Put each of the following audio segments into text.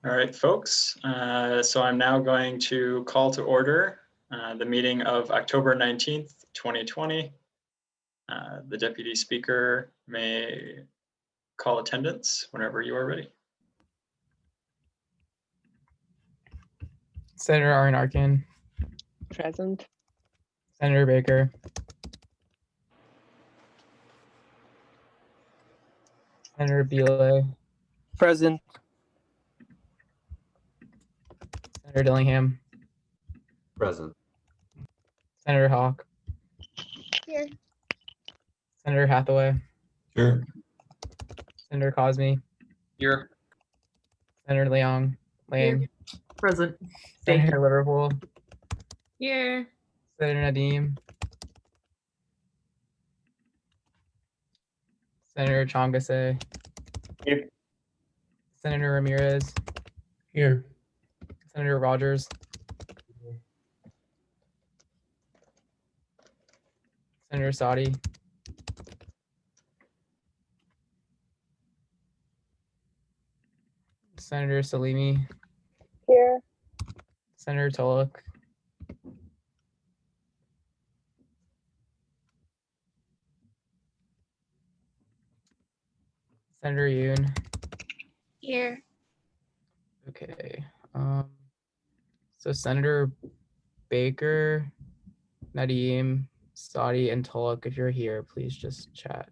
All right, folks. So I'm now going to call to order the meeting of October 19th, 2020. The Deputy Speaker may call attendance whenever you are ready. Senator Arkin. Present. Senator Baker. Senator Belay. Present. Senator Dillingham. Present. Senator Hawk. Here. Senator Hathaway. Here. Senator Cosme. Here. Senator Lang. Present. Senator Liverpool. Here. Senator Nadeem. Senator Chongase. Here. Senator Ramirez. Here. Senator Rogers. Senator Sadi. Senator Salimi. Here. Senator Tulloch. Senator Yoon. Here. Okay. So Senator Baker, Nadeem, Sadi, and Tulloch, if you're here, please just chat.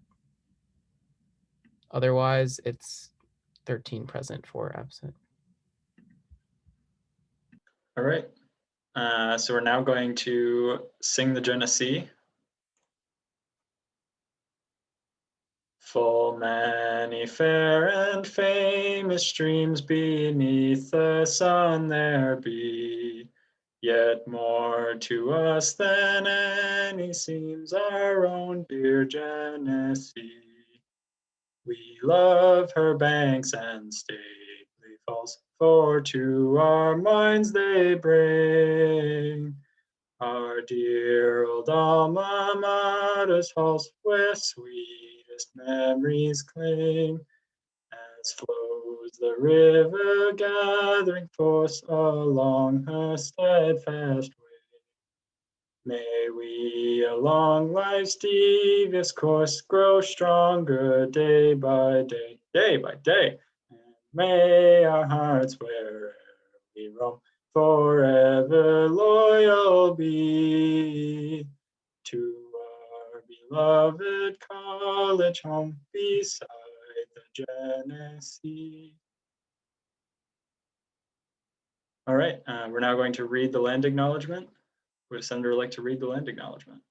Otherwise, it's 13 present, 4 absent. All right. So we're now going to sing the Genesee. Full many fair and famous streams beneath the sun there be, yet more to us than any seems our own dear Genesee. We love her banks and stately falls, for to our minds they bring our dear old alma mater's halls, where sweetest memories cling, as flows the river gathering force along her steadfast way. May we along life's devious course grow stronger day by day, and may our hearts wherever we roam forever loyal be to our beloved college home beside the Genesee. All right, we're now going to read the land acknowledgement. Would a senator like to read the land acknowledgement?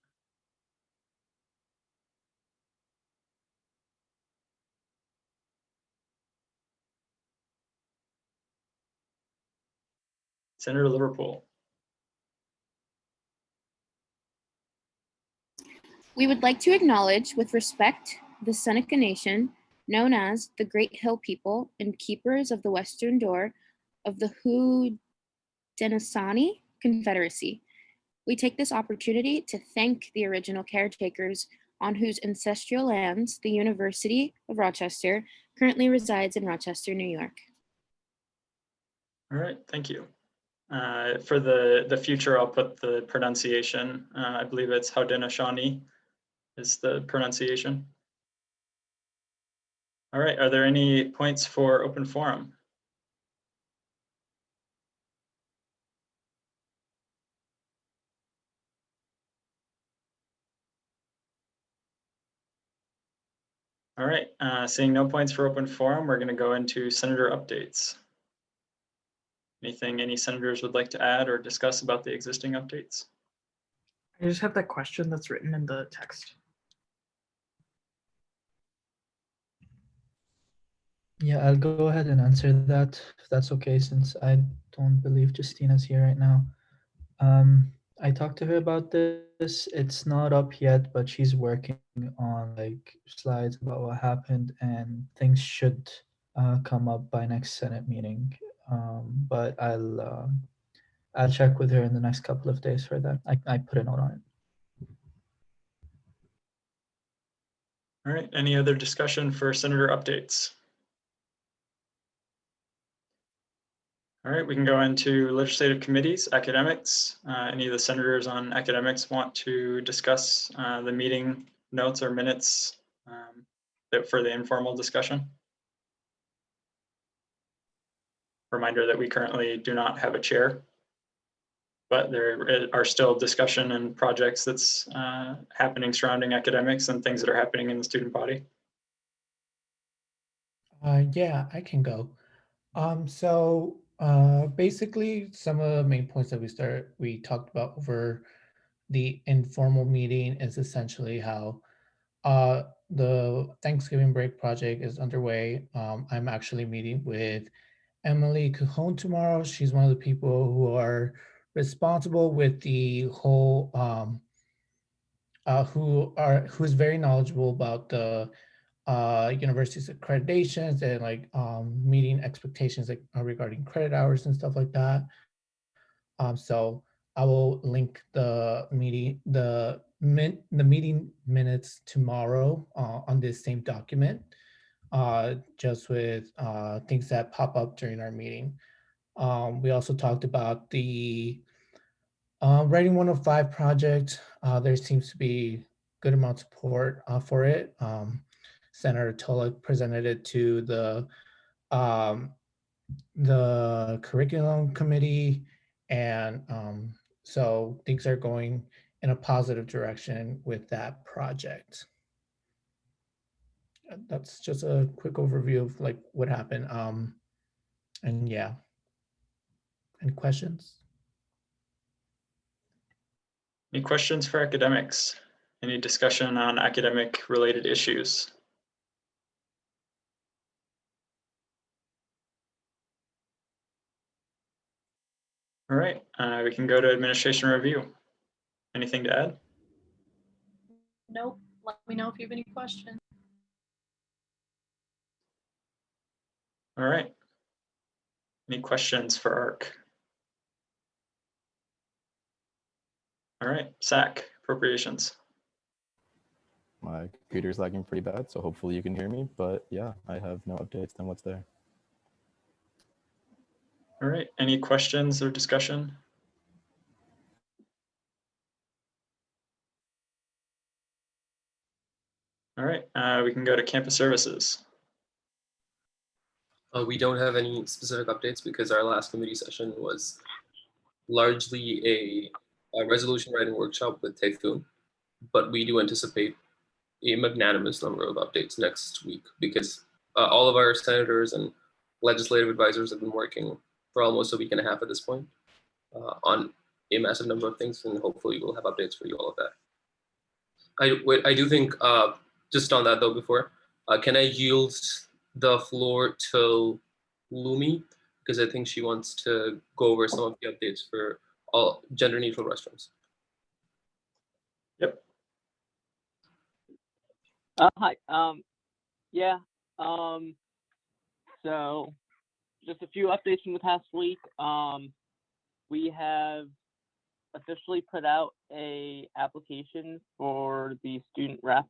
Senator Liverpool. We would like to acknowledge with respect the Seneca Nation, known as the Great Hill People and keepers of the western door of the Haudenosaunee Confederacy. We take this opportunity to thank the original caretakers on whose ancestral lands the University of Rochester currently resides in Rochester, New York. All right, thank you. For the future, I'll put the pronunciation. I believe it's Haudenosaunee is the pronunciation. All right, are there any points for open forum? All right, seeing no points for open forum, we're going to go into senator updates. Anything any senators would like to add or discuss about the existing updates? I just have that question that's written in the text. Yeah, I'll go ahead and answer that if that's okay, since I don't believe Justina's here right now. I talked to her about this. It's not up yet, but she's working on like slides about what happened, and things should come up by next Senate meeting. But I'll check with her in the next couple of days for that. I put a note on it. All right, any other discussion for senator updates? All right, we can go into legislative committees, academics. Any of the senators on academics want to discuss the meeting notes or minutes for the informal discussion? Reminder that we currently do not have a chair, but there are still discussion and projects that's happening surrounding academics and things that are happening in the student body. Yeah, I can go. So basically, some of the main points that we talked about over the informal meeting is essentially how the Thanksgiving break project is underway. I'm actually meeting with Emily Cajon tomorrow. She's one of the people who are responsible with the whole who's very knowledgeable about the university's accreditations and like meeting expectations like regarding credit hours and stuff like that. So I will link the meeting meeting minutes tomorrow on this same document, just with things that pop up during our meeting. We also talked about the Writing 105 project. There seems to be good amount of support for it. Senator Tulloch presented it to the curriculum committee, and so things are going in a positive direction with that project. That's just a quick overview of like what happened. And yeah, any questions? Any questions for academics? Any discussion on academic related issues? All right, we can go to administration review. Anything to add? Nope. Let me know if you have any questions. All right. Any questions for ARC? All right, SAC, appropriations. My computer's lagging pretty bad, so hopefully you can hear me. But yeah, I have no updates than what's there. All right, any questions or discussion? All right, we can go to campus services. We don't have any specific updates because our last committee session was largely a resolution writing workshop with Typhoon, but we do anticipate a magnanimous number of updates next week because all of our senators and legislative advisors have been working for almost a week and a half at this point on a massive number of things, and hopefully we'll have updates for you all of that. I do think, just on that though, before, can I yield the floor to Lumi, because I think she wants to go over some of the updates for all gender neutral restrooms. Yep. Hi. Yeah. So just a few updates from the past week. We have officially put out a application for the student reps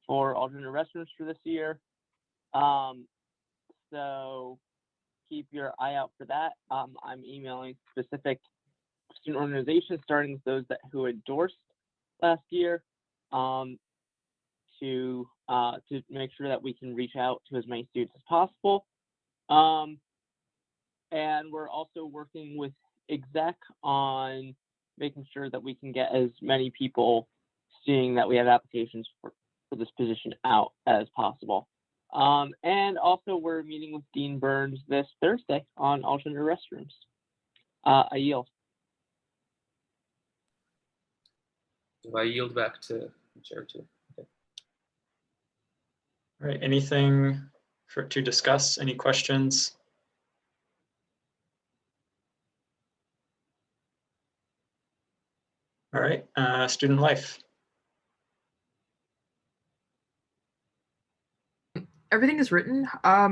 for alternate restrooms for this year. So keep your eye out for that. I'm emailing specific student organizations, starting with those who endorsed last year, to make sure that we can reach out to as many students as possible. And we're also working with exec on making sure that we can get as many people seeing that we have applications for this position out as possible. And also we're meeting with Dean Burns this Thursday on alternate restrooms. I yield. I yield back to the chair too. Okay. All right, anything to discuss? Any questions? All right, student life. Everything is written.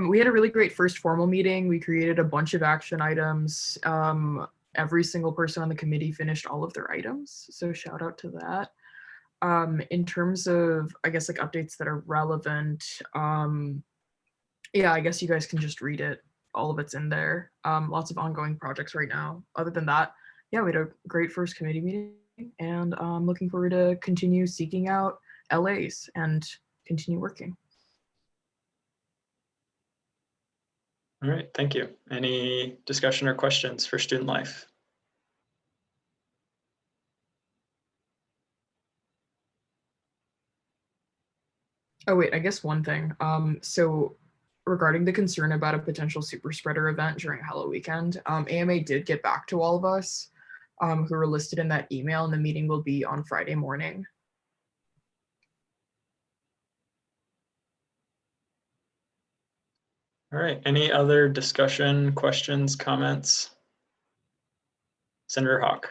We had a really great first formal meeting. We created a bunch of action items. Every single person on the committee finished all of their items, so shout out to that. In terms of, I guess, like updates that are relevant, yeah, I guess you guys can just read it all of it's in there. Lots of ongoing projects right now. Other than that, yeah, we had a great first committee meeting, and I'm looking forward to continue seeking out LAs and continue working. All right, thank you. Any discussion or questions for student life? Oh wait, I guess one thing. So regarding the concern about a potential super spreader event during Halloween weekend, AMA did get back to all of us who were listed in that email, and the meeting will be on Friday morning. All right, any other discussion, questions, comments? Senator Hawk.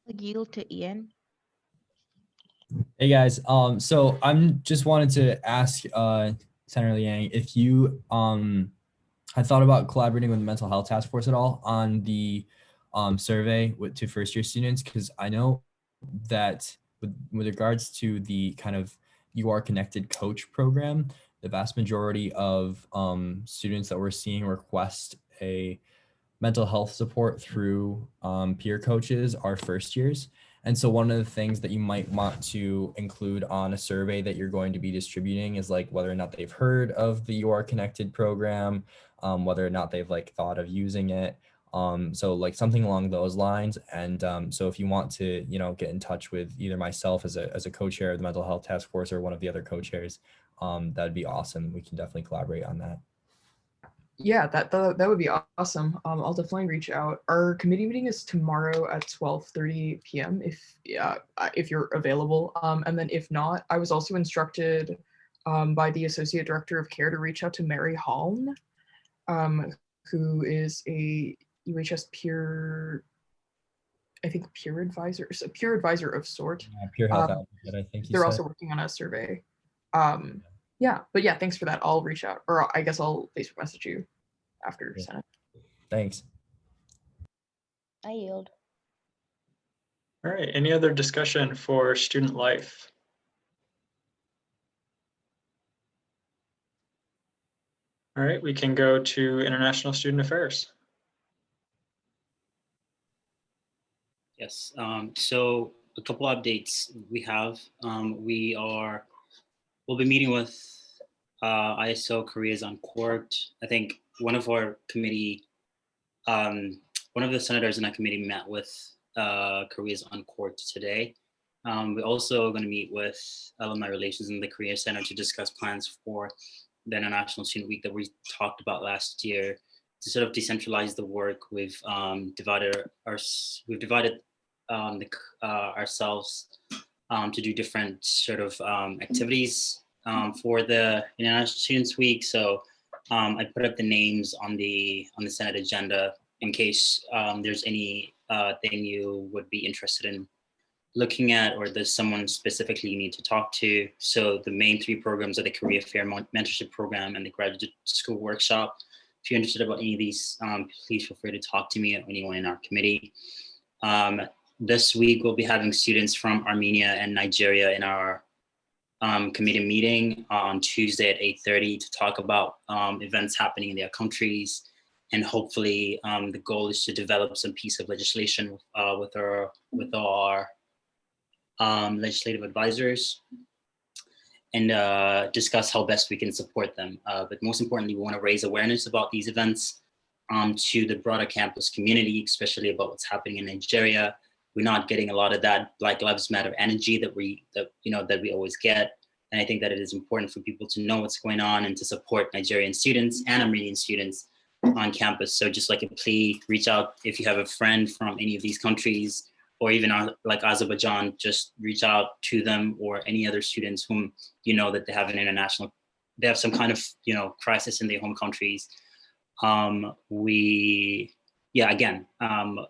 Yield to Ian. Hey guys, so I'm just wanted to ask Senator Liang if you had thought about collaborating with the mental health task force at all on the survey to first year students, because I know that with regards to the kind of You Are Connected coach program, the vast majority of students that we're seeing request a mental health support through peer coaches are first years. And so one of the things that you might want to include on a survey that you're going to be distributing is like whether or not they've heard of the You Are Connected program, whether or not they've like thought of using it. So like something along those lines. And so if you want to, you know, get in touch with either myself as a co-chair of the mental health task force or one of the other co-chairs, that'd be awesome. We can definitely collaborate on that. Yeah, that would be awesome. I'll definitely reach out. Our committee meeting is tomorrow at 12:30 p.m. if you're available. And then if not, I was also instructed by the Associate Director of Care to reach out to Mary Holm, who is a UHS peer, I think peer advisor, so peer advisor of sort. Yeah, peer health advocate, I think you they're said. also working on a survey. Yeah, but yeah, thanks for that. I'll reach out, or I guess I'll Facebook message you after Senate. Thanks. I yield. All right, any other discussion for student life? All right, we can go to International Student Affairs. Yes, so a couple updates we have. We'll be meeting with ISO Korea's on Court. I think one of our committee, one of the senators in that committee met with Korea's on Court today. We're also going to meet with Alumni Relations in the Korea Center to discuss plans for the International Student Week that we talked about last year. To sort of decentralize the work, we've divided ourselves to do different sort of activities for the International Students Week. So I put up the names on the Senate agenda in case there's any thing you would be interested in looking at, or there's someone specifically you need to talk to. So the main three programs are the Career Fair Mentorship Program and the Graduate School Workshop. If you're interested about any of these, please feel free to talk to me or anyone in our committee. This week, we'll be having students from Armenia and Nigeria in our committee meeting on Tuesday at 8:30 to talk about events happening in their countries. And hopefully the goal is to develop some piece of legislation with our legislative advisors and discuss how best we can support them. But most importantly, we want to raise awareness about these events to the broader campus community, especially about what's happening in Nigeria. We're not getting a lot of that Black Lives Matter energy that we always get. And I think that it is important for people to know what's going on and to support Nigerian students and Armenian students on campus. So just like a plea, reach out if you have a friend from any of these countries, or even like Azerbaijan, just reach out to them, or any other students whom you know that they have some kind of crisis in their home countries.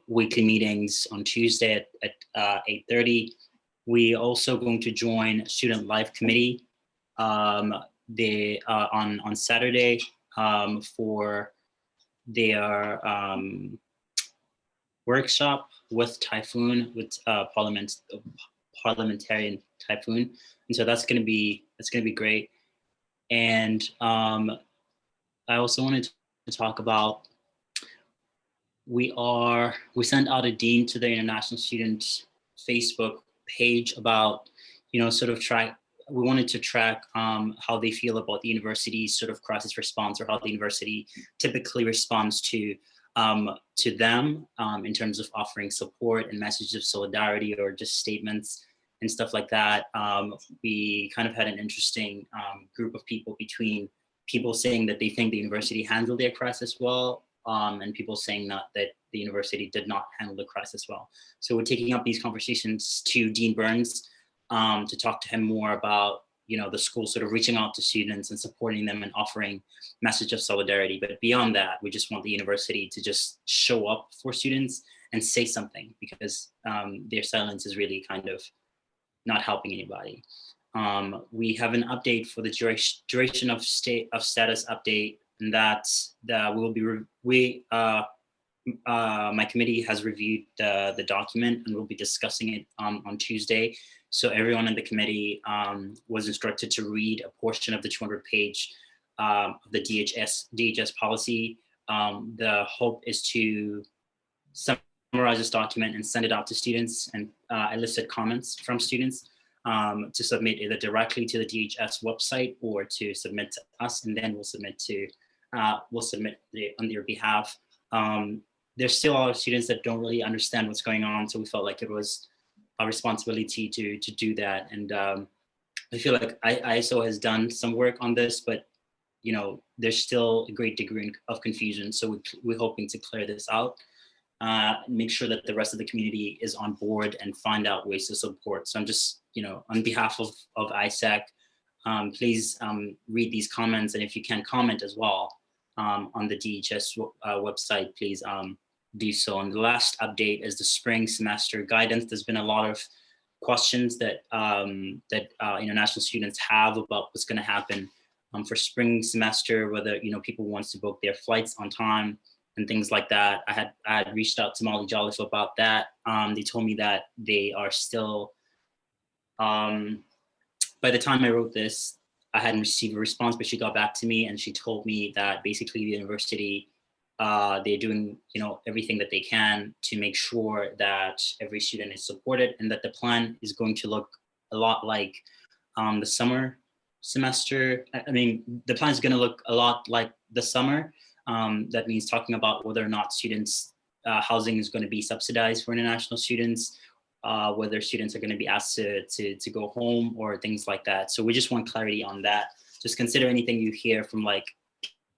Weekly meetings on Tuesday at 8:30. We also going to join Student Life Committee on Saturday for their workshop with parliamentarian Typhoon, and so that's gonna be great. And I also wanted to talk about. We sent out a dean to the international student Facebook page about, sort of we wanted to track how they feel about the university's sort of crisis response, or how the university typically responds to them in terms of offering support and messages of solidarity, or just statements and stuff like that. We kind of had an interesting group of people, between people saying that they think the university handled their crisis well, and people saying that the university did not handle the crisis well. So we're taking up these conversations to Dean Burns to talk to him more about, the school sort of reaching out to students and supporting them and offering message of solidarity. But beyond that, we just want the university to just show up for students and say something, because their silence is really kind of not helping anybody. We have an update for the duration of status update, and that my committee has reviewed the document, and we'll be discussing it on Tuesday. So everyone in the committee was instructed to read a portion of the 200-page of the DHS policy. The hope is to summarize this document and send it out to students, and elicit comments from students to submit either directly to the DHS website or to submit to us, and then we'll submit on their behalf. There's still a lot of students that don't really understand what's going on, so we felt like it was a responsibility to do that. And I feel like ISO has done some work on this, but there's still a great degree of confusion. So we're hoping to clear this out, make sure that the rest of the community is on board and find out ways to support. So I'm just, on behalf of ISAC, please read these comments, and if you can comment as well on the DHS website, please do so. And the last update is the spring semester guidance. There's been a lot of questions that international students have about what's going to happen for spring semester, whether people want to book their flights on time and things like that. I had reached out to Molly Jolliffe about that. They told me that they are still, by the time I wrote this, I hadn't received a response, but she got back to me and she told me that basically the university, they're doing everything that they can to make sure that every student is supported, and that the plan is going to look a lot like the summer semester. I mean, the plan is going to look a lot like the summer. That means talking about whether or not students' housing is going to be subsidized for international students, whether students are going to be asked to go home or things like that. So we just want clarity on that. Just consider anything you hear from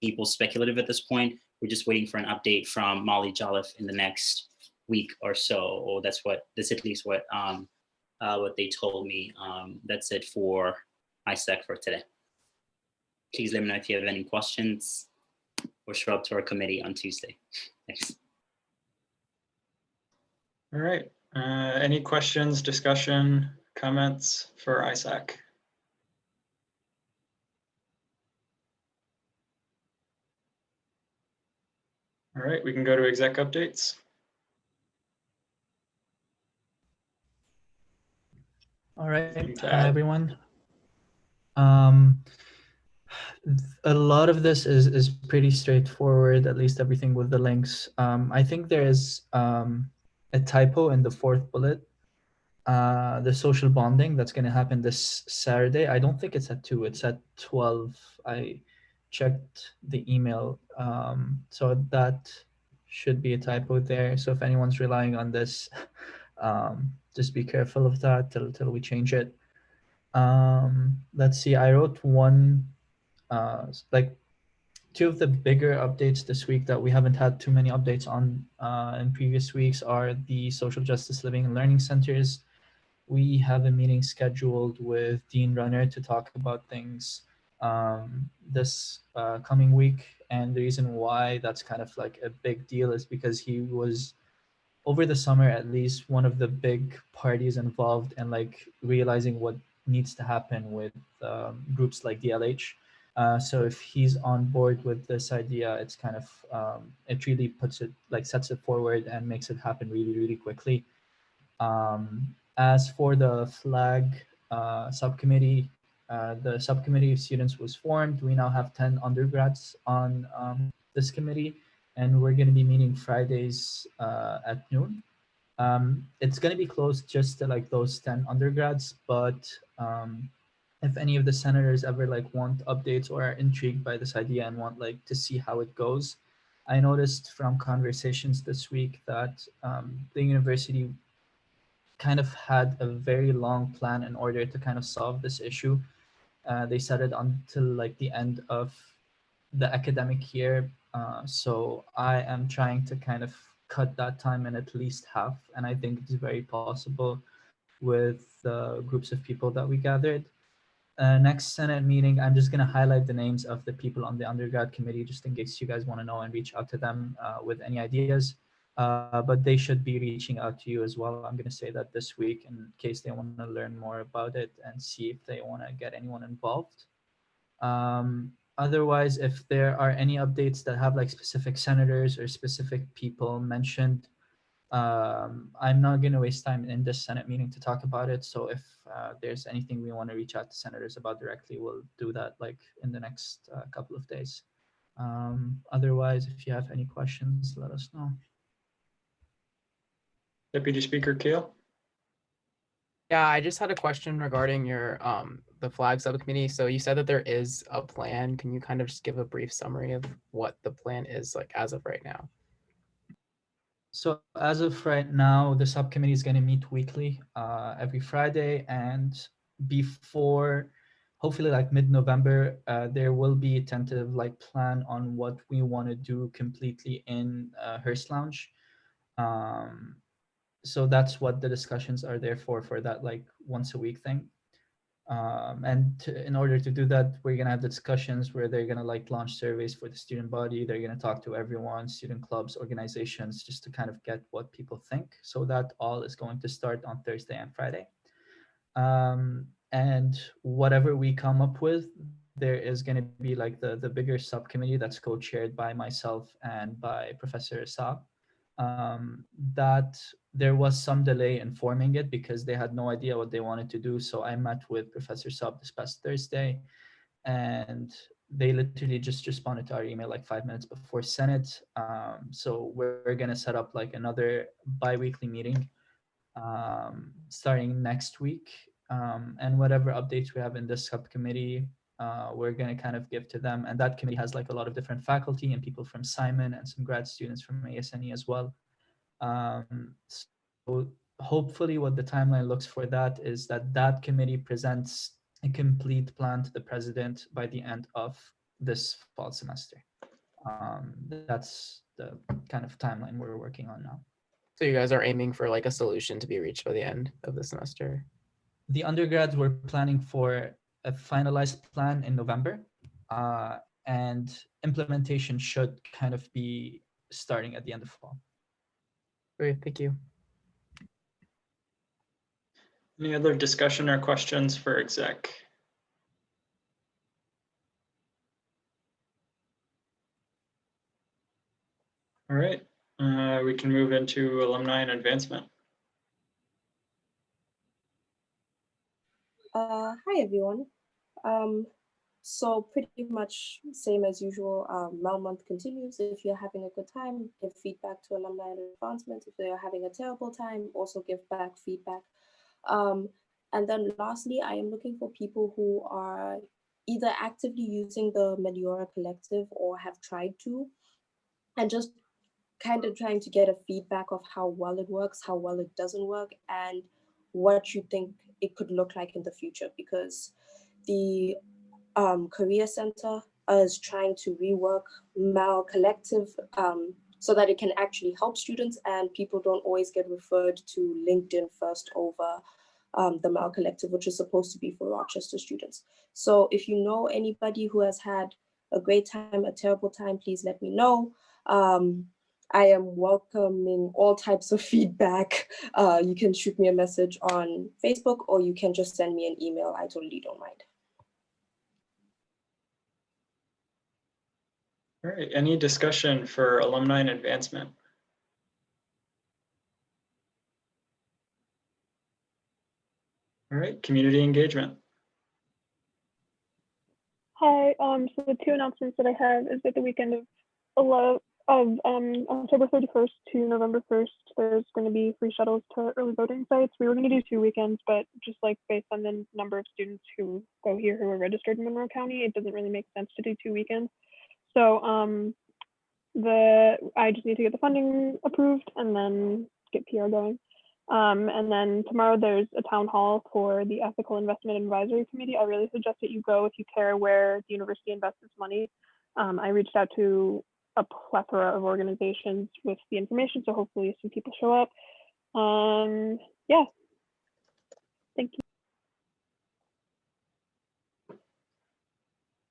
people speculative at this point. We're just waiting for an update from Molly Jolliffe in the next week or so, or that's at least what they told me. That's it for ISAC for today. Please let me know if you have any questions, or show up to our committee on Tuesday. Thanks. All right. Any questions, discussion, comments for ISAC? All right, we can go to exec updates. All right, to add? everyone. A lot of this is pretty straightforward, at least everything with the links. I think there is a typo in the fourth bullet. The social bonding that's going to happen this Saturday. I don't think it's at 2, it's at 12. I checked the email. So that should be a typo there. So if anyone's relying on this, just be careful of that till we change it. Let's see, I wrote one, two of the bigger updates this week that we haven't had too many updates on in previous weeks are the social justice living and learning centers. We have a meeting scheduled with Dean Runner to talk about things this coming week. And the reason why that's kind of like a big deal is because he was, over the summer at least, one of the big parties involved in realizing what needs to happen with groups like DLH. So if he's on board with this idea, it's kind of, it really puts it, sets it forward and makes it happen really, really quickly. As for the flag subcommittee, the subcommittee of students was formed. We now have 10 undergrads on this committee, and we're going to be meeting Fridays at noon. It's going to be closed just to like those 10 undergrads, but if any of the senators ever like want updates or are intrigued by this idea and want like to see how it goes, I noticed from conversations this week that the university kind of had a very long plan in order to kind of solve this issue. They set it until like the end of the academic year. So I am trying to kind of cut that time in at least half. And I think it's very possible with the groups of people that we gathered. Next Senate meeting, I'm just going to highlight the names of the people on the undergrad committee, just in case you guys want to know and reach out to them with any ideas. But they should be reaching out to you as well. I'm going to say that this week in case they want to learn more about it and see if they want to get anyone involved. Otherwise, if there are any updates that have like specific senators or specific people mentioned, I'm not going to waste time in this Senate meeting to talk about it. So if there's anything we want to reach out to senators about directly, we'll do that like in the next couple of days. Otherwise, if you have any questions, let us know. Deputy Speaker Keel. Yeah, I just had a question regarding your the flag subcommittee. So you said that there is a plan. Can you kind of just give a brief summary of what the plan is like as of right now? So as of right now, the subcommittee is going to meet weekly, every Friday, and before, hopefully like mid-November, there will be a tentative like plan on what we want to do completely in Hearst Lounge. So that's what the discussions are there for that like once a week thing. In order to do that, we're gonna have the discussions where they're gonna like launch surveys for the student body. They're gonna talk to everyone, student clubs, organizations, just to kind of get what people think. So that all is going to start on Thursday and Friday. And whatever we come up with, there is going to be like the bigger subcommittee that's co-chaired by myself and by Professor Saab. That there was some delay in forming it because they had no idea what they wanted to do. So I met with Professor Saab this past Thursday, and they literally just responded to our email like 5 minutes before Senate. So we're going to set up like another bi-weekly meeting starting next week. And whatever updates we have in this subcommittee, we're going to kind of give to them. And that committee has like a lot of different faculty and people from Simon and some grad students from ASNE as well. So hopefully what the timeline looks for that is that that committee presents a complete plan to the president by the end of this fall semester. That's the kind of timeline we're working on now. So you guys are aiming for like a solution to be reached by the end of the semester? The undergrads were planning for a finalized plan in November, and implementation should kind of be starting at the end of fall. Great, thank you. Any other discussion or questions for exec? All right, we can move into Alumni and Advancement. Hi everyone. So pretty much same as usual, Mel month continues. If you're having a good time, give feedback to Alumni and Advancement. If they're having a terrible time, also give back feedback. And then lastly, I am looking for people who are either actively using the Mediora Collective or have tried to, and just kind of trying to get a feedback of how well it works, how well it doesn't work, and what you think it could look like in the future, because the Career Center is trying to rework Mal Collective so that it can actually help students, and people don't always get referred to LinkedIn first over the Mal Collective, which is supposed to be for Rochester students. So if you know anybody who has had a great time, a terrible time, please let me know. I am welcoming all types of feedback. You can shoot me a message on Facebook, or you can just send me an email. I totally don't mind. All right, any discussion for Alumni and Advancement? All right, community engagement. Hi, so the two announcements that I have is that the weekend of October 31st to November 1st, there's going to be free shuttles to early voting sites. We were going to do 2 weekends, but just like based on the number of students who go here who are registered in Monroe County, it doesn't really make sense to do 2 weekends. So I just need to get the funding approved and then get PR going. And then tomorrow there's a town hall for the Ethical Investment Advisory Committee. I really suggest that you go if you care where the university invests its money. I reached out to a plethora of organizations with the information, so hopefully some people show up. Yeah, thank you.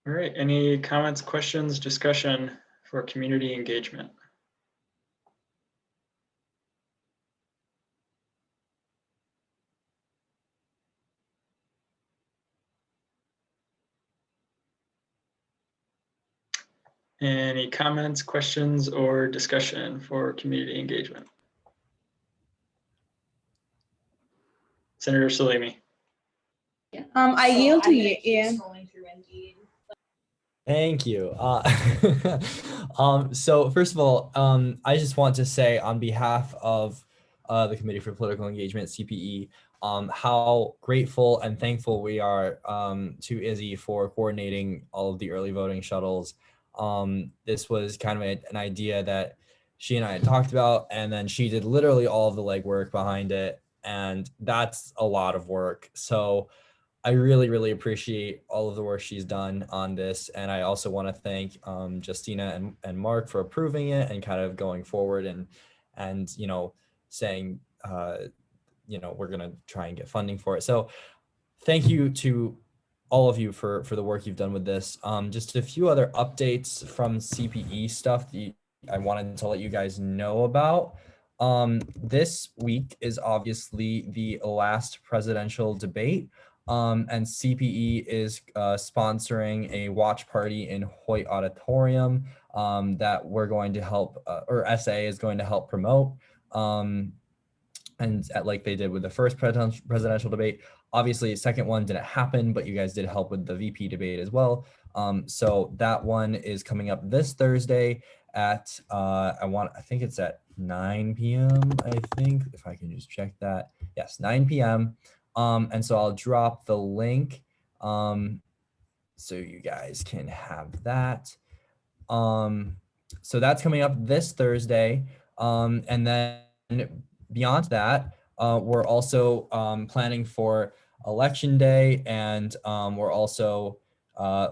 All right, any comments, questions, discussion for community engagement? Any comments, questions, or discussion for community engagement? Senator Salimi. I yield to you, Ian. Thank you. So first of all, I just want to say on behalf of the Committee for Political Engagement, CPE, how grateful and thankful we are to Izzy for coordinating all of the early voting shuttles. This was kind of an idea that she and I had talked about, and then she did literally all of the legwork behind it, and that's a lot of work. So I really, really appreciate all of the work she's done on this. And I also want to thank Justina and Mark for approving it and kind of going forward and you know, saying, you know, we're going to try and get funding for it. So thank you to all of you for the work you've done with this. Just a few other updates from CPE stuff that I wanted to let you guys know about. This week is obviously the last presidential debate. And CPE is sponsoring a watch party in Hoyt Auditorium that we're going to help, or SA is going to help promote. And like they did with the first presidential debate. Obviously, the second one didn't happen, but you guys did help with the VP debate as well. So that one is coming up this Thursday at, I think it's at 9 p.m., I think, if I can just check that. Yes, 9 p.m. And so I'll drop the link so you guys can have that. So that's coming up this Thursday. And then beyond that, we're also planning for Election Day, and we're also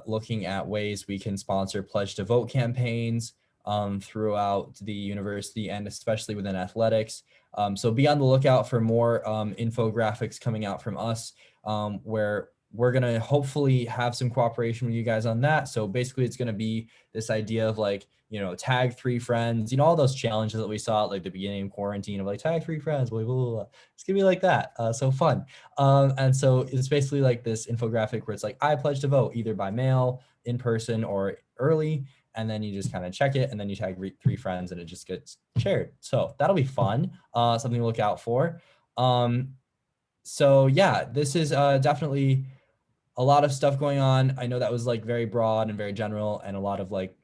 looking at ways we can sponsor Pledge to Vote campaigns throughout the university and especially within athletics. So be on the lookout for more infographics coming out from us where we're going to hopefully have some cooperation with you guys on that. So basically it's going to be this idea of like, you know, tag 3 friends, you know, all those challenges that we saw at like the beginning of quarantine of like tag 3 friends, blah, blah, blah. It's gonna be like that. So fun. And so it's basically like this infographic where it's like, I pledge to vote either by mail, in person, or early. And then you just kind of check it and then you tag 3 friends and it just gets shared. So that'll be fun. Something to look out for. So yeah, this is definitely a lot of stuff going on. I know that was like very broad and very general and a lot of like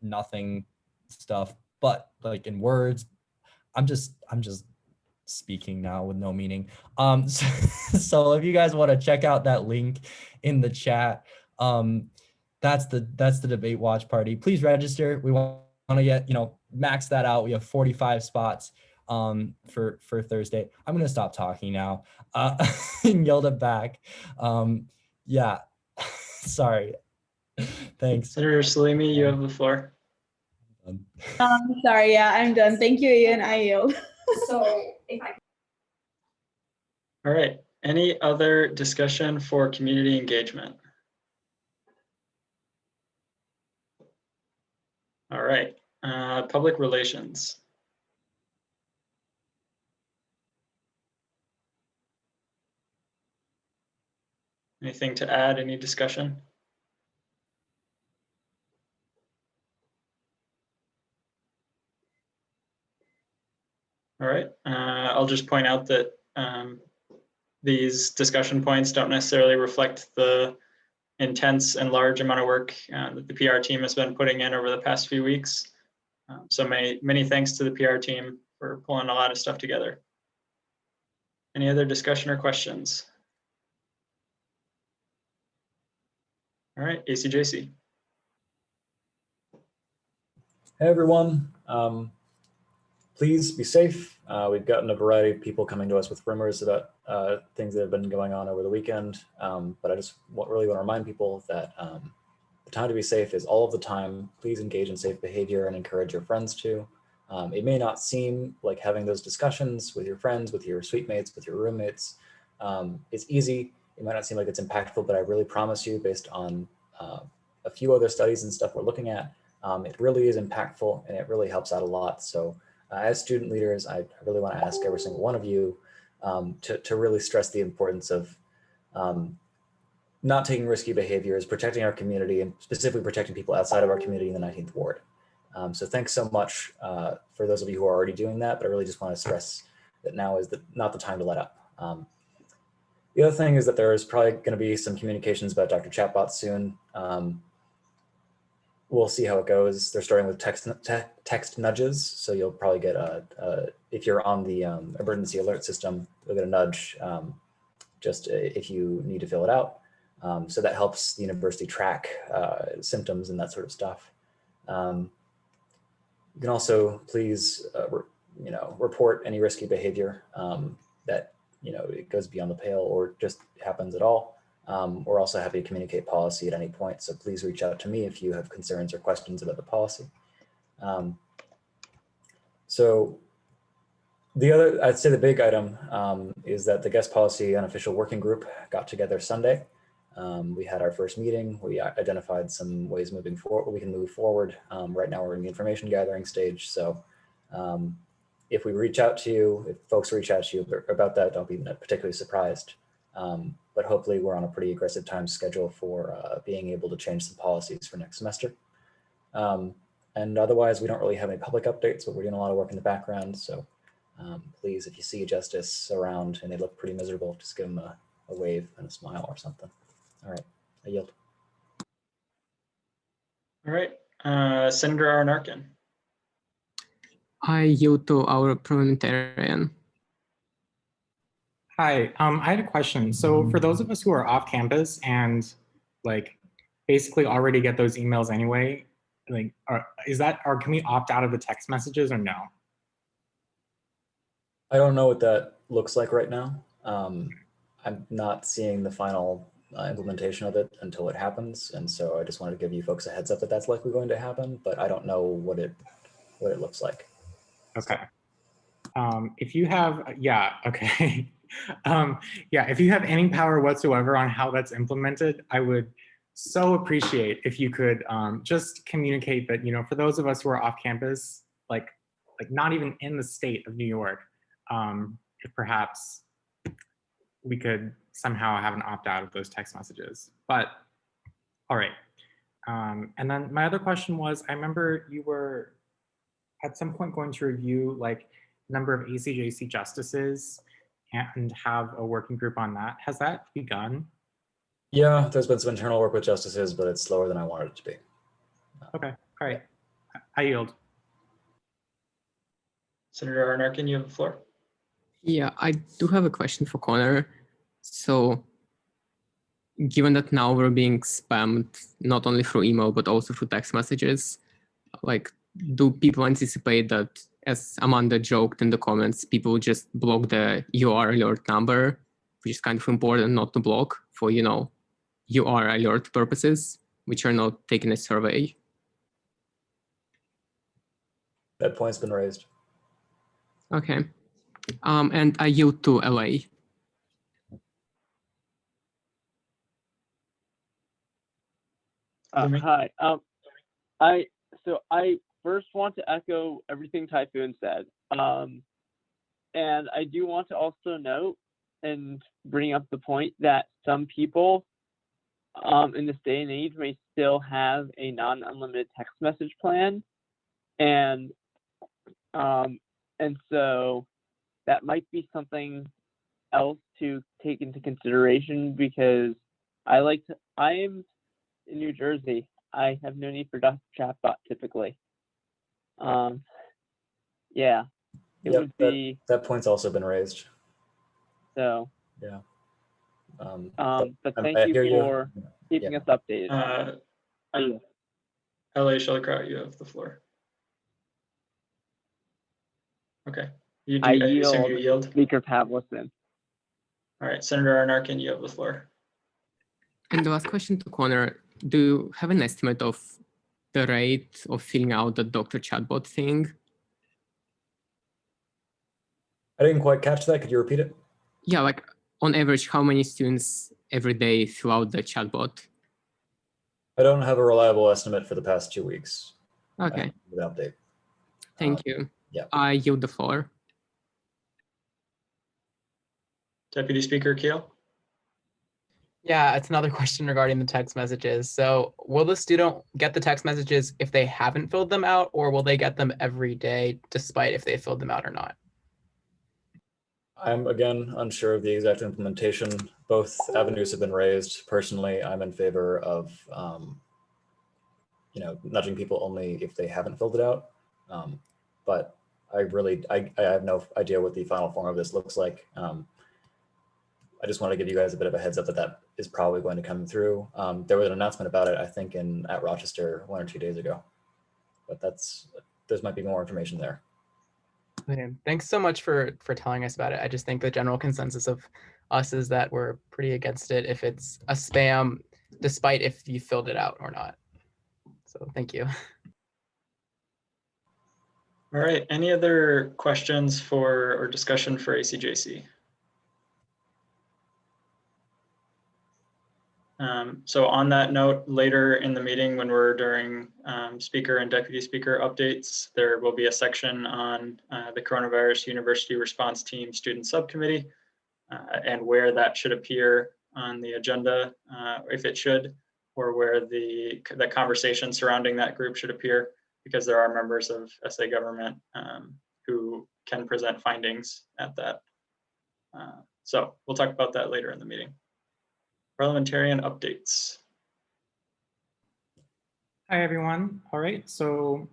nothing stuff, but like in words, I'm just speaking now with no meaning. So if you guys want to check out that link in the chat, that's the debate watch party. Please register. We want to get, you know, max that out. We have 45 spots for Thursday. I'm gonna stop talking now and yelled it back. Yeah, sorry. Thanks. Senator Salimi, you have the floor. Sorry, yeah, I'm done. Thank you, Ian. I yield. So if I All right, any other discussion for community engagement? All right, public relations. Anything to add, any discussion? All right, I'll just point out that these discussion points don't necessarily reflect the intense and large amount of work that the PR team has been putting in over the past few weeks. So many thanks to the PR team for pulling a lot of stuff together. Any other discussion or questions? All right, ACJC. Hey everyone, please be safe. We've gotten a variety of people coming to us with rumors about things that have been going on over the weekend, but I just really want to remind people that the time to be safe is all of the time. Please engage in safe behavior and encourage your friends to. It may not seem like having those discussions with your friends, with your suite mates, with your roommates is easy. It might not seem like it's impactful, but I really promise you, based on a few other studies and stuff we're looking at, it really is impactful and it really helps out a lot. So as student leaders, I really want to ask every single one of you to really stress the importance of not taking risky behaviors, protecting our community, and specifically protecting people outside of our community in the 19th Ward. So thanks so much for those of you who are already doing that, but I really just want to stress that now is not the time to let up. The other thing is that there is probably going to be some communications about Dr. Chatbot soon. We'll see how it goes. They're starting with text nudges. So you'll probably get if you're on the emergency alert system, you'll get a nudge just if you need to fill it out. So that helps the university track symptoms and that sort of stuff. You can also please, report any risky behavior that, it goes beyond the pale or just happens at all. We're also happy to communicate policy at any point. So please reach out to me if you have concerns or questions about the policy. So I'd say the big item is that the guest policy unofficial working group got together Sunday. We had our first meeting. We identified some ways moving forward. We can move forward. Right now we're in the information gathering stage. So if we reach out to you, if folks reach out to you about that, don't be particularly surprised. But hopefully we're on a pretty aggressive time schedule for being able to change some policies for next semester. And otherwise, we don't really have any public updates, but we're doing a lot of work in the background. So please, if you see Justice around and they look pretty miserable, just give them a wave and a smile or something. All right, I yield. All right, Senator Arkin. I yield to our parliamentarian. Hi, I had a question. So for those of us who are off campus and basically already get those emails anyway, can we opt out of the text messages or no? I don't know what that looks like right now. I'm not seeing the final implementation of it until it happens. And so I just wanted to give you folks a heads up that that's likely going to happen, but I don't know what it looks like. Okay. If you have, okay. If you have any power whatsoever on how that's implemented, I would so appreciate if you could just communicate that, for those of us who are off campus, like not even in the state of New York, if perhaps we could somehow have an opt-out of those text messages. But all right. And then my other question was, I remember you were at some point going to review number of ACJC justices and have a working group on that. Has that begun? Yeah, there's been some internal work with justices, but it's slower than I wanted it to be. Okay, all right. I yield. Senator Arkin, you have the floor. Yeah, I do have a question for Connor. So given that now we're being spammed not only through email, but also through text messages, do people anticipate that, as Amanda joked in the comments, people just block the UR alert number, which is kind of important not to block for, UR alert purposes, which are not taken as survey? That point's been raised. Okay. And I yield to LA. Hi. I first want to echo everything Typhoon said. And I do want to also note and bring up the point that some people in this day and age may still have a non-unlimited text message plan. And so that might be something else to take into consideration, because I am in New Jersey. I have no need for Dr. Chatbot typically. Yeah, it Yep, would be that point's also been raised. so. Yeah. But thank I you hear for you. keeping Yeah. us updated. LA Shellycrow, you have the floor. Okay. You do, I I assume you yield, yield? Speaker Pavlison. All right, Senator Arkin, you have the floor. And the last question to Connor, do you have an estimate of the rate of filling out the Dr. Chatbot thing? I didn't quite catch that. Could you repeat it? Yeah, like on average, how many students every day fill out the chatbot? I don't have a reliable estimate for the past 2 weeks. Okay. The update. Thank you. Yeah. I yield the floor. Deputy Speaker Keel. Yeah, it's another question regarding the text messages. So will the student get the text messages if they haven't filled them out, or will they get them every day despite if they filled them out or not? I'm again unsure of the exact implementation. Both avenues have been raised. Personally, I'm in favor of nudging people only if they haven't filled it out. But I have no idea what the final form of this looks like. I just want to give you guys a bit of a heads up that is probably going to come through. There was an announcement about it, I think, at Rochester 1 or 2 days ago. But there might be more information there. Okay. Thanks so much for telling us about it. I just think the general consensus of us is that we're pretty against it if it's a spam, despite if you filled it out or not. So thank you. All right, any other questions or discussion for ACJC? So on that note, later in the meeting when we're during speaker and deputy speaker updates, there will be a section on the Coronavirus University Response Team Student Subcommittee and where that should appear on the agenda, if it should, or where the conversation surrounding that group should appear, because there are members of SA government who can present findings at that. So we'll talk about that later in the meeting. Parliamentarian updates. Hi, everyone. All right, so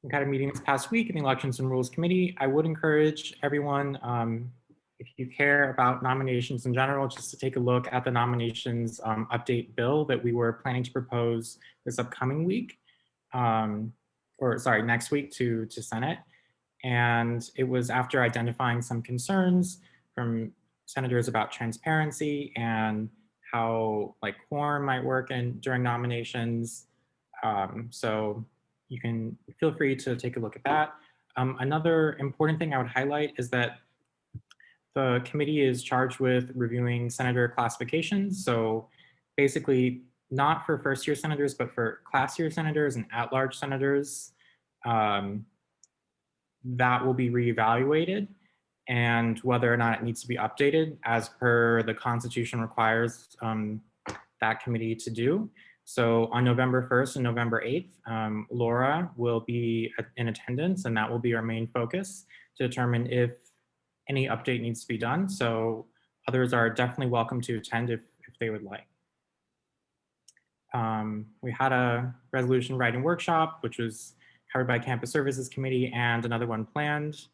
we had a meeting this past week in the Elections and Rules Committee. I would encourage everyone, if you care about nominations in general, just to take a look at the nominations update bill that we were planning to propose this upcoming week, next week to Senate. And it was after identifying some concerns from senators about transparency and how quorum might work during nominations. So you can feel free to take a look at that. Another important thing I would highlight is that the committee is charged with reviewing senator classifications. So basically not for first year senators, but for class year senators and at-large senators, that will be reevaluated, and whether or not it needs to be updated as per the Constitution requires that committee to do. So on November 1st and November 8th, Laura will be in attendance, and that will be our main focus to determine if any update needs to be done. So others are definitely welcome to attend if they would like. We had a resolution writing workshop, which was covered by Campus Services Committee, and another one planned.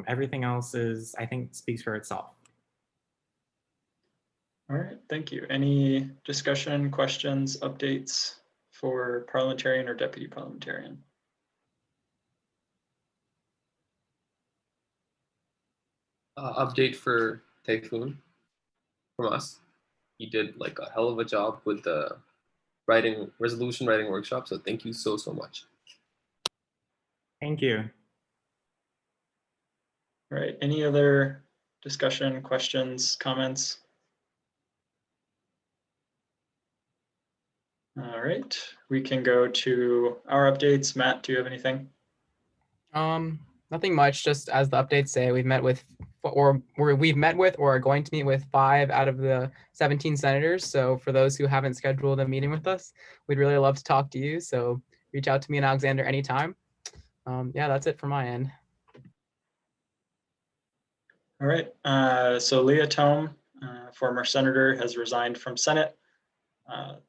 Everything else I think, speaks for itself. All right, thank you. Any discussion, questions, updates for parliamentarian or deputy parliamentarian? Update for Typhoon from us. He did a hell of a job with the resolution writing workshop. So thank you so much. Thank you. All right, any other discussion, questions, comments? All right, we can go to our updates. Matt, do you have anything? Nothing much, just as the updates say, we've met with or are going to meet with 5 out of the 17 senators. So for those who haven't scheduled a meeting with us, we'd really love to talk to you. So reach out to me and Alexander anytime. Yeah, that's it from my end. All right, so Leah Tome, former senator, has resigned from Senate.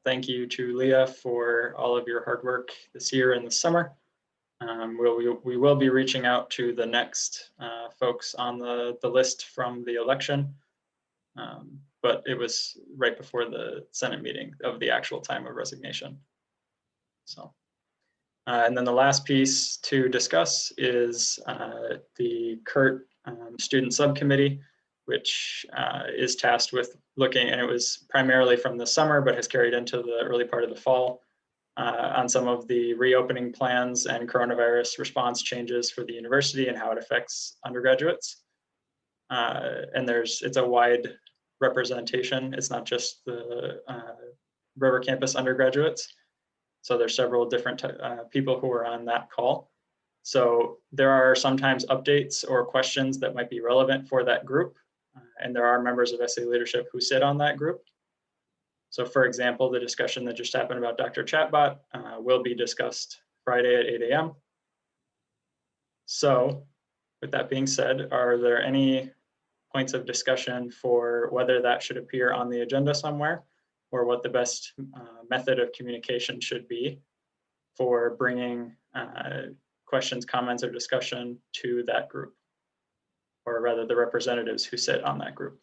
Thank you to Leah for all of your hard work this year and this summer. We will be reaching out to the next folks on the list from the election, but it was right before the Senate meeting of the actual time of resignation. So, and then the last piece to discuss is the Curt Student Subcommittee, which is tasked with looking, and it was primarily from the summer, but has carried into the early part of the fall, on some of the reopening plans and coronavirus response changes for the university and how it affects undergraduates. And it's a wide representation. It's not just the River Campus undergraduates. So there's several different people who are on that call. So there are sometimes updates or questions that might be relevant for that group. And there are members of SA leadership who sit on that group. So for example, the discussion that just happened about Dr. Chatbot will be discussed Friday at 8 a.m. So with that being said, are there any points of discussion for whether that should appear on the agenda somewhere, or what the best method of communication should be for bringing questions, comments, or discussion to that group, or rather the representatives who sit on that group?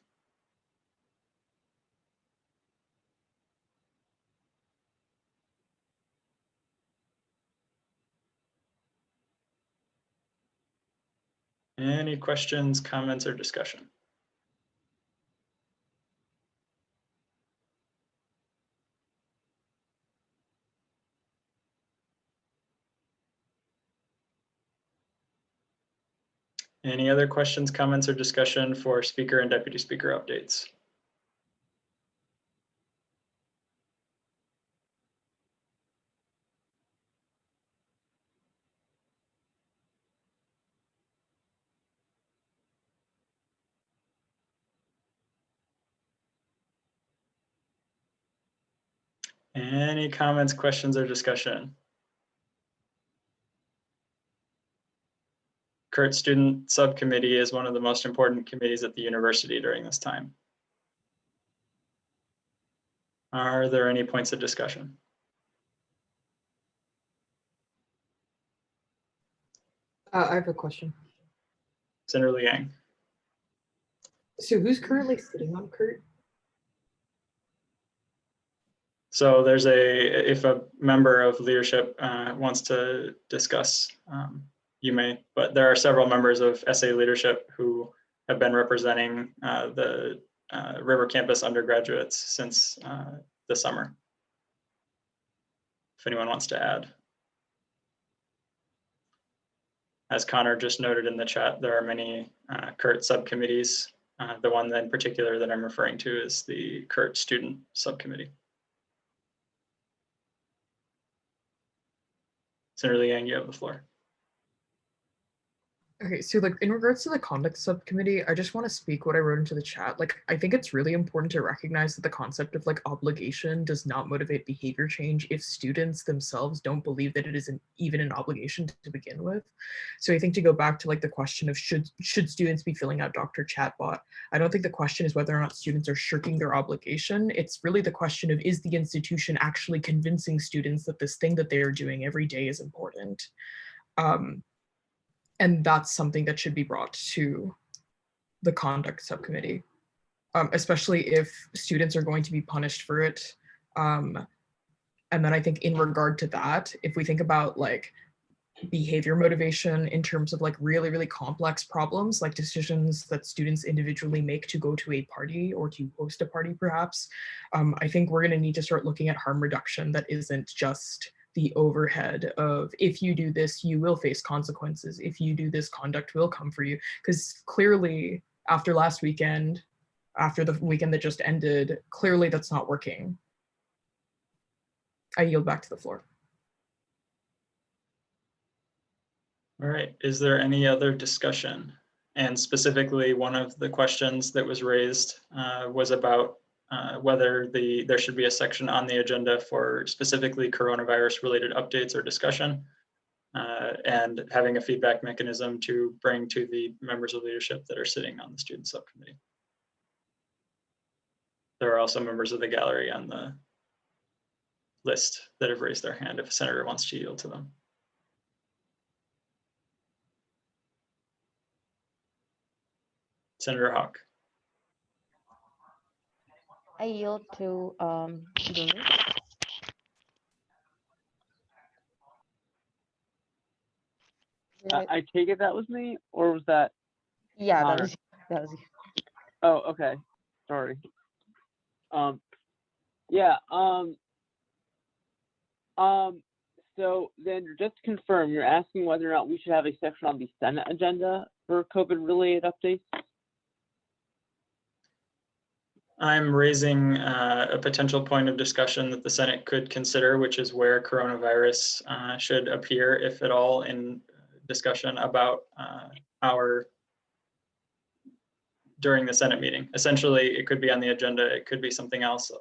Any questions, comments, or discussion? Any other questions, comments, or discussion for speaker and deputy speaker updates? Any comments, questions, or discussion? Curt Student Subcommittee is one of the most important committees at the university during this time. Are there any points of discussion? I have a question. Senator Liang. So who's currently sitting on Curt? So there's if a member of leadership wants to discuss, you may, but there are several members of SA leadership who have been representing the River Campus undergraduates since the summer. If anyone wants to add. As Connor just noted in the chat, there are many Curt subcommittees. The one in particular that I'm referring to is the Curt Student Subcommittee. Senator Liang, you have the floor. Okay, so like in regards to the conduct subcommittee, I just want to speak what I wrote into the chat. Like, I think it's really important to recognize that the concept of like obligation does not motivate behavior change if students themselves don't believe that it is even an obligation to begin with. So I think to go back to like the question of should students be filling out Dr. Chatbot, I don't think the question is whether or not students are shirking their obligation. It's really the question of, is the institution actually convincing students that this thing that they are doing every day is important? And that's something that should be brought to the conduct subcommittee, especially if students are going to be punished for it. And then I think in regard to that, if we think about like behavior motivation in terms of like really, really complex problems, like decisions that students individually make to go to a party or to host a party perhaps, I think we're gonna need to start looking at harm reduction that isn't just the overhead of, if you do this, you will face consequences. If you do this, conduct will come for you. Because clearly after last weekend, after the weekend that just ended, clearly that's not working. I yield back to the floor. All right, is there any other discussion? And specifically, one of the questions that was raised was about whether there should be a section on the agenda for specifically coronavirus related updates or discussion, and having a feedback mechanism to bring to the members of leadership that are sitting on the student subcommittee. There are also members of the gallery on the list that have raised their hand if a senator wants to yield to them. Senator Hawk. I yield to Lily. I take it that was me, or was that? Yeah, Connor? that was you. Oh, okay. Sorry. Yeah. So then, just to confirm, you're asking whether or not we should have a section on the Senate agenda for COVID-related updates. I'm raising a potential point of discussion that the Senate could consider, which is where coronavirus should appear, if at all, in discussion about during the Senate meeting. Essentially, it could be on the agenda, it could be something else.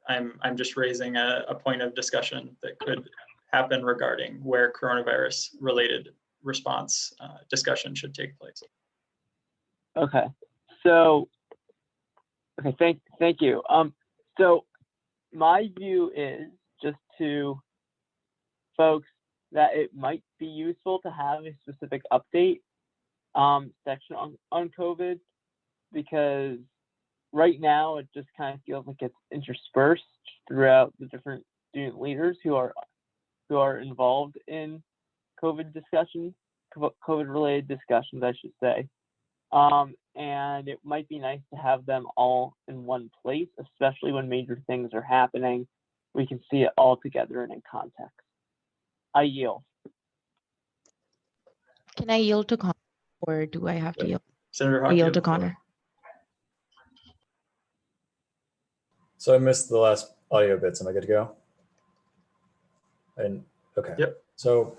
I'm just raising a point of discussion that could happen regarding where coronavirus related response discussion should take place. Okay. So, okay, thank you. So my view is just to folks that it might be useful to have a specific update section on COVID, because right now it just kind of feels like it's interspersed throughout the different student leaders who are involved in COVID discussions, COVID related discussions, I should say. And it might be nice to have them all in one place, especially when major things are happening. We can see it all together and in context. I yield. Can I yield to Connor, or do I have to yield? Senator I Hawk, yield to Connor. So I missed the last audio bits. Am I good to go? Okay. Yep. So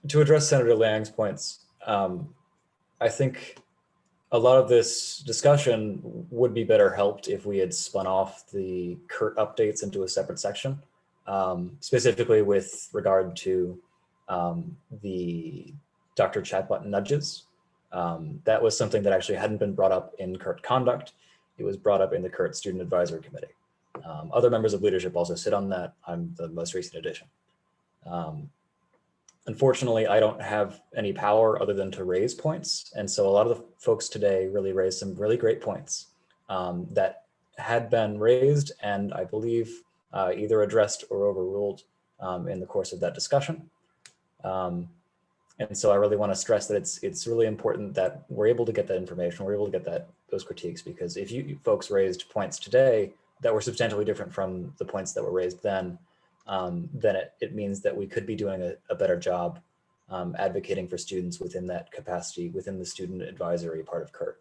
to address Senator Liang's points, I think a lot of this discussion would be better helped if we had spun off the Curt updates into a separate section, specifically with regard to the Dr. Chatbot nudges. That was something that actually hadn't been brought up in Curt conduct. It was brought up in the Curt Student Advisory Committee. Other members of leadership also sit on that. I'm the most recent addition. Unfortunately, I don't have any power other than to raise points. And so a lot of the folks today really raised some really great points that had been raised and I believe either addressed or overruled in the course of that discussion. And so I really want to stress that it's really important that we're able to get that information, we're able to get those critiques, because if you folks raised points today that were substantially different from the points that were raised then it means that we could be doing a better job advocating for students within that capacity, within the student advisory part of Curt.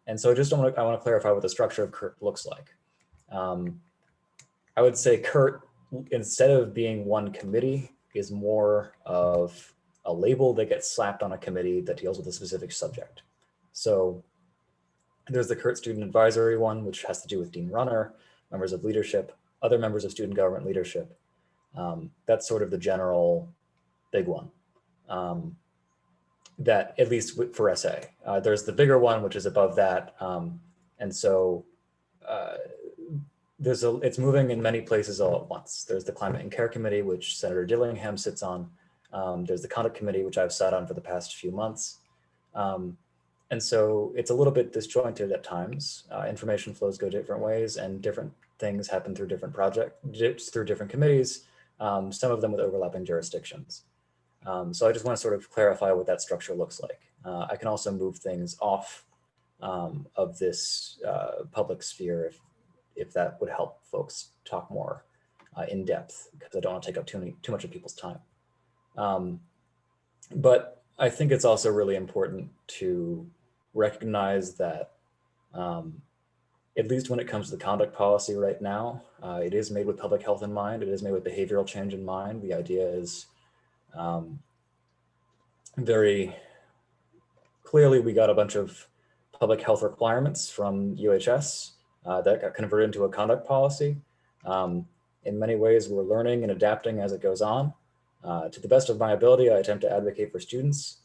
And so I want to clarify what the structure of Curt looks like. I would say Curt, instead of being one committee, is more of a label that gets slapped on a committee that deals with a specific subject. So there's the Curt Student Advisory one, which has to do with Dean Runner, members of leadership, other members of student government leadership. That's sort of the general big one. That, at least for SA. There's the bigger one, which is above that. And so it's moving in many places all at once. There's the Climate and Care Committee, which Senator Dillingham sits on. There's the Conduct Committee, which I've sat on for the past few months. And so it's a little bit disjointed at times. Information flows go different ways and different things happen through different projects, through different committees, some of them with overlapping jurisdictions. So I just want to sort of clarify what that structure looks like. I can also move things off of this public sphere if that would help folks talk more in depth, because I don't want to take up too much of people's time. But I think it's also really important to recognize that at least when it comes to the conduct policy right now, it is made with public health in mind. It is made with behavioral change in mind. The idea is very clearly we got a bunch of public health requirements from UHS that got converted into a conduct policy. In many ways, we're learning and adapting as it goes on. To the best of my ability, I attempt to advocate for students.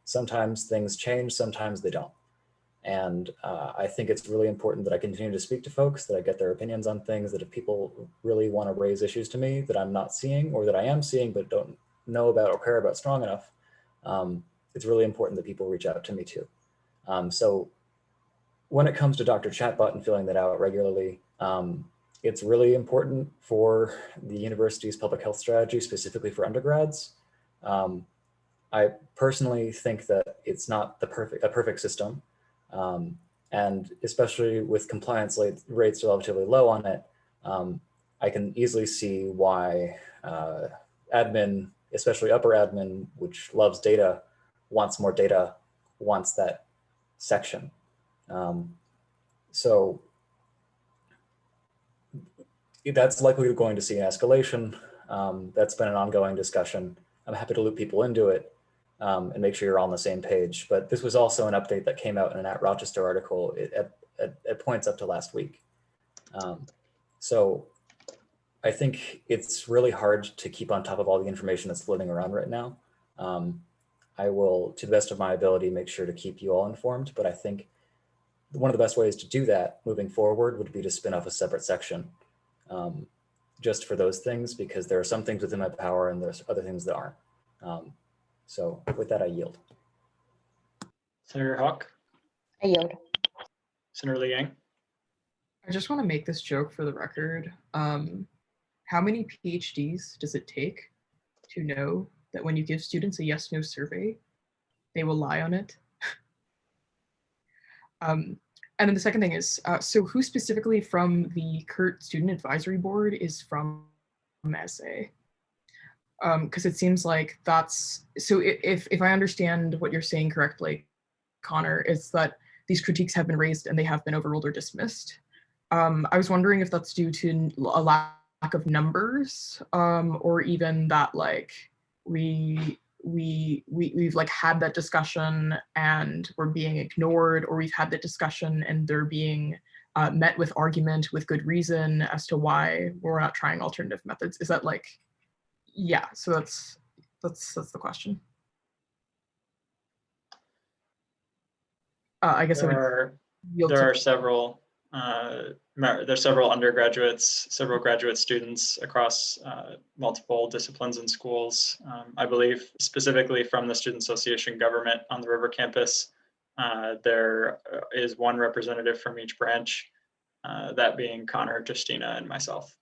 Sometimes things change, sometimes they don't. And I think it's really important that I continue to speak to folks, that I get their opinions on things, that if people really want to raise issues to me that I'm not seeing or that I am seeing but don't know about or care about strong enough, it's really important that people reach out to me too. So when it comes to Dr. Chatbot and filling that out regularly, it's really important for the university's public health strategy, specifically for undergrads. I personally think that it's not a perfect system. And especially with compliance rates relatively low on it, I can easily see why admin, especially upper admin, which loves data, wants more data, wants that section. So that's likely going to see an escalation. That's been an ongoing discussion. I'm happy to loop people into it and make sure you're all on the same page. But this was also an update that came out in an @Rochester article at points up to last week. So I think it's really hard to keep on top of all the information that's floating around right now. I will, to the best of my ability, make sure to keep you all informed, but I think one of the best ways to do that moving forward would be to spin off a separate section just for those things, because there are some things within my power and there's other things that aren't. So with that, I yield. Senator Hawk? I yield. Senator Liang? I just want to make this joke for the record. How many PhDs does it take to know that when you give students a yes/no survey, they will lie on it? And then the second thing is, so who specifically from the Curt Student Advisory Board is from SA? Because it seems like that's, so if I understand what you're saying correctly, Connor, it's that these critiques have been raised and they have been overruled or dismissed. I was wondering if that's due to a lack of numbers, or even that like we've like had that discussion and we're being ignored, or we've had that discussion and they're being met with argument with good reason as to why we're not trying alternative methods. Is that like, yeah, so that's the question. I guess there are several there's several undergraduates, several graduate students across multiple disciplines and schools. I believe specifically from the Student Association government on the River campus, there is one representative from each branch, that being Connor, Justina, and myself.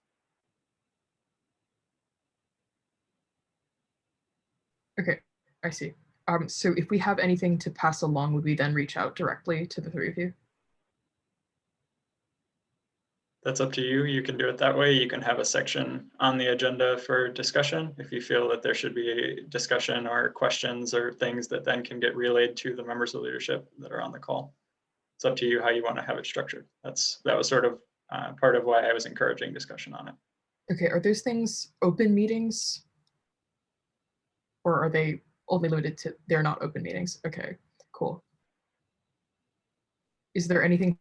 Okay, I see. So if we have anything to pass along, would we then reach out directly to the three of you? That's up to you. You can do it that way. You can have a section on the agenda for discussion if you feel that there should be a discussion or questions or things that then can get relayed to the members of leadership that are on the call. It's up to you how you want to have it structured. That was sort of part of why I was encouraging discussion on it. Okay, are those things open meetings? Or are they only limited to, they're not open meetings? Okay, cool. Is there anything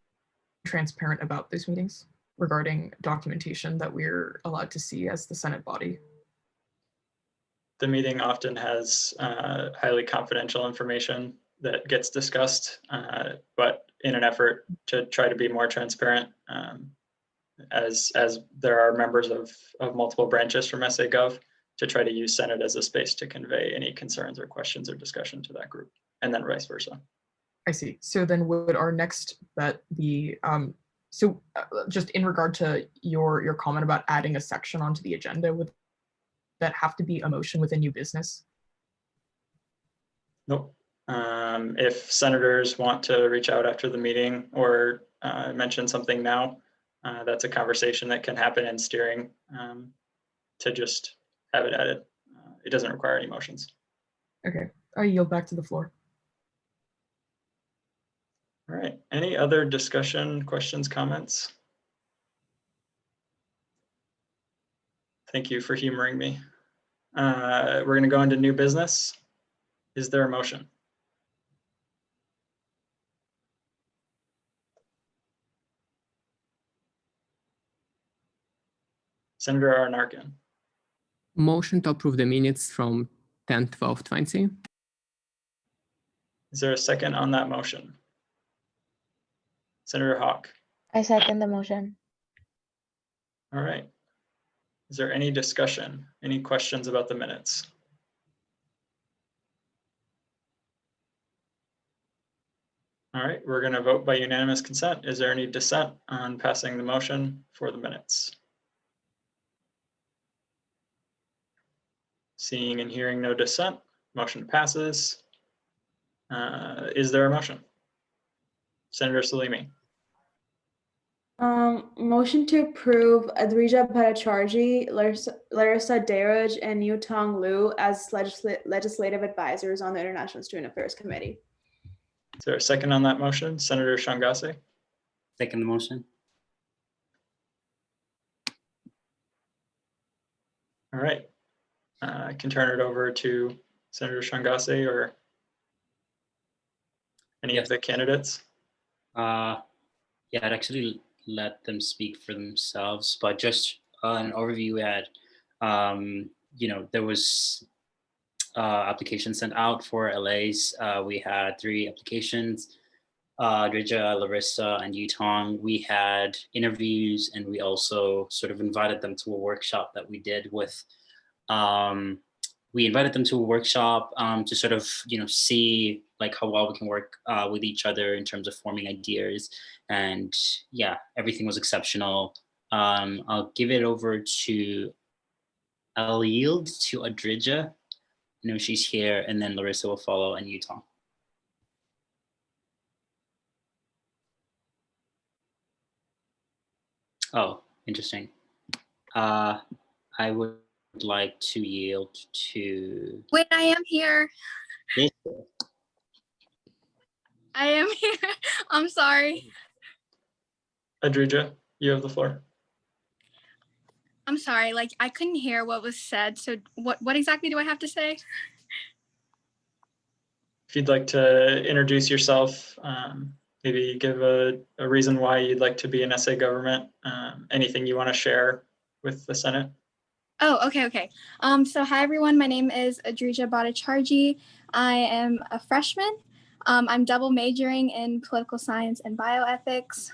transparent about those meetings regarding documentation that we're allowed to see as the Senate body? The meeting often has highly confidential information that gets discussed, but in an effort to try to be more transparent, as there are members of multiple branches from SA Gov, to try to use Senate as a space to convey any concerns or questions or discussion to that group, and then vice versa. I see. So then would our next bet be, just in regard to your comment about adding a section onto the agenda, would that have to be a motion within new business? Nope. If senators want to reach out after the meeting or mention something now, that's a conversation that can happen in steering, to just have it added. It doesn't require any motions. Okay, I yield back to the floor. All right, any other discussion, questions, comments? Thank you for humoring me. We're going to go into new business. Is there a motion? Senator Arkin. Motion to approve the minutes from 10/12/20. Is there a second on that motion? Senator Hawk. I second the motion. All right. Is there any discussion, any questions about the minutes? All right, we're going to vote by unanimous consent. Is there any dissent on passing the motion for the minutes? Seeing and hearing no dissent, motion passes. Is there a motion? Senator Salimi. Motion to approve Adrija Bhattacharjee, Larissa Daraj, and Yutong Liu as legislative advisors on the International Student Affairs Committee. Is there a second on that motion? Senator Shangase. Second the motion. All right. I can turn it over to Senator Shangase or any of the candidates. Yeah, I'd actually let them speak for themselves, but just an overview we had, there was applications sent out for LAs. We had 3 applications, Adrija, Larissa, and Yutong. We had interviews, and we also sort of invited them to a workshop that we did with, we invited them to a workshop to sort of, see like how well we can work with each other in terms of forming ideas. And yeah, everything was exceptional. I'll give it over to, I'll yield to Adrija. I know she's here, and then Larissa will follow, and Yutong. Oh, interesting. I would like to yield to. Wait, I am here. This. I am here. I'm sorry. Adrija, you have the floor. I'm sorry. Like, I couldn't hear what was said. So what exactly do I have to say? If you'd like to introduce yourself, maybe give a reason why you'd like to be in SA government, anything you want to share with the Senate. Oh, okay. So hi, everyone. My name is Adrija Bhattacharjee. I am a freshman. I'm double majoring in political science and bioethics.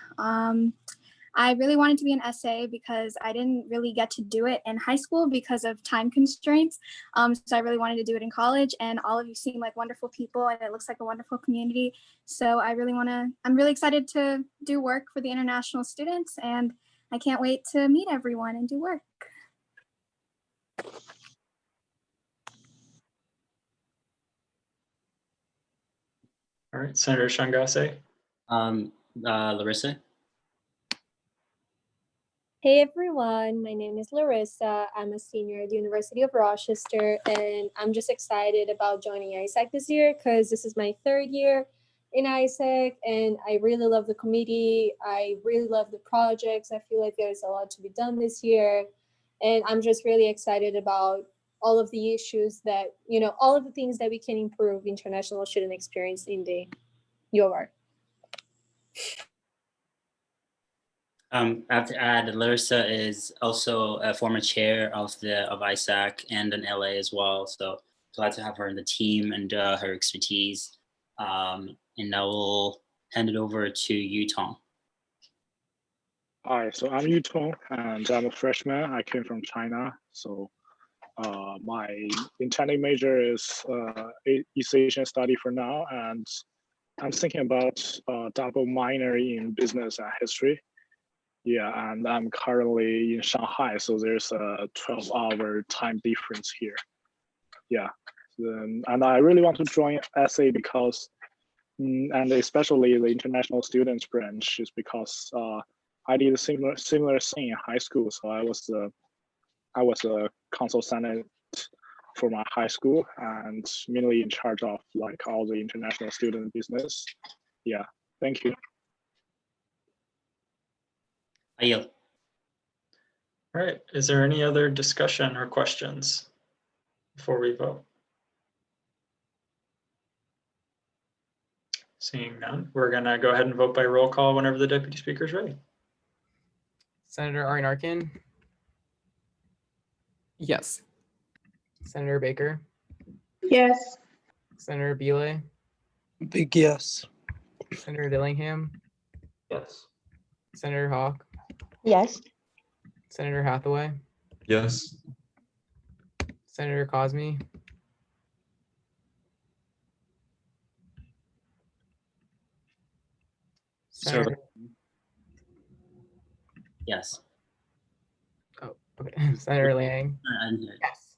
I really wanted to be an SA because I didn't really get to do it in high school because of time constraints. So I really wanted to do it in college, and all of you seem like wonderful people, and it looks like a wonderful community. So I'm really excited to do work for the international students, and I can't wait to meet everyone and do work. All right, Senator Shangase. Larissa. Hey everyone, my name is Larissa. I'm a senior at the University of Rochester, and I'm just excited about joining ISAC this year because this is my 3rd year in ISAC, and I really love the committee. I really love the projects. I feel like there's a lot to be done this year, and I'm just really excited about all of the issues that, all of the things that we can improve international student experience in the U of R. I have to add, Larissa is also a former chair of ISAC and an LA as well. So glad to have her in the team and her expertise. And I will hand it over to Yutong. Hi, so I'm Yutong, and I'm a freshman. I came from China. So my intended major is East Asian study for now, and I'm thinking about double minor in business and history. Yeah, and I'm currently in Shanghai, so there's a 12-hour time difference here. Yeah, and I really want to join SA because, and especially the international students branch, is because I did a similar thing in high school. So I was a council senate for my high school and mainly in charge of like all the international student business. Yeah, thank you. I yield. All right, is there any other discussion or questions before we vote? Seeing none, we're gonna go ahead and vote by roll call whenever the deputy speaker is ready. Senator Arkin. Yes. Senator Baker. Yes. Senator Belay. Big yes. Senator Dillingham. Yes. Senator Hawk. Yes. Senator Hathaway. Yes. Senator Cosme. So, yes. Oh, okay. Senator Liang. I'm here. Yes.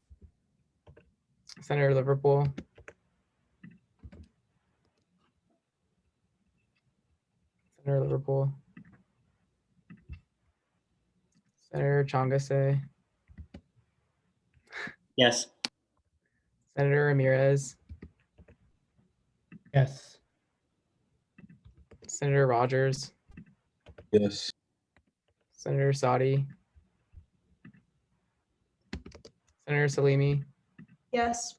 Senator Liverpool. Senator Liverpool. Senator Changase. Yes. Senator Ramirez. Yes. Senator Rogers. Yes. Senator Sadi. Senator Salimi. Yes.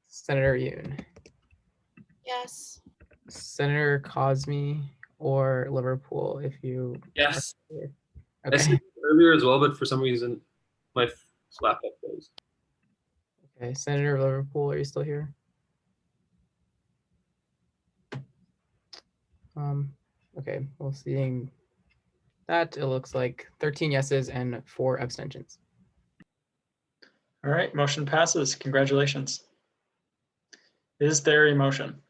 Senator Yoon. Yes. Senator Cosme or Liverpool, if you Yes. are here. I said Okay. earlier as well, but for some reason my laptop froze. Okay. Senator Liverpool, are you still here? Okay. Well, seeing that, it looks like 13 yeses and 4 abstentions. All right, motion passes. Congratulations. Is there a motion?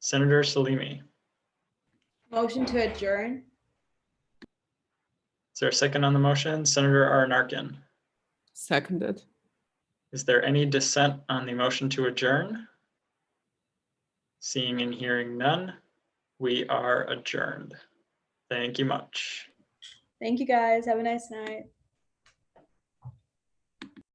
Senator Salimi, Motion to adjourn. is there a second on the motion? Senator Arkin. Seconded. Is there any dissent on the motion to adjourn? Seeing and hearing none, we are adjourned. Thank you much. Thank you guys. Have a nice night.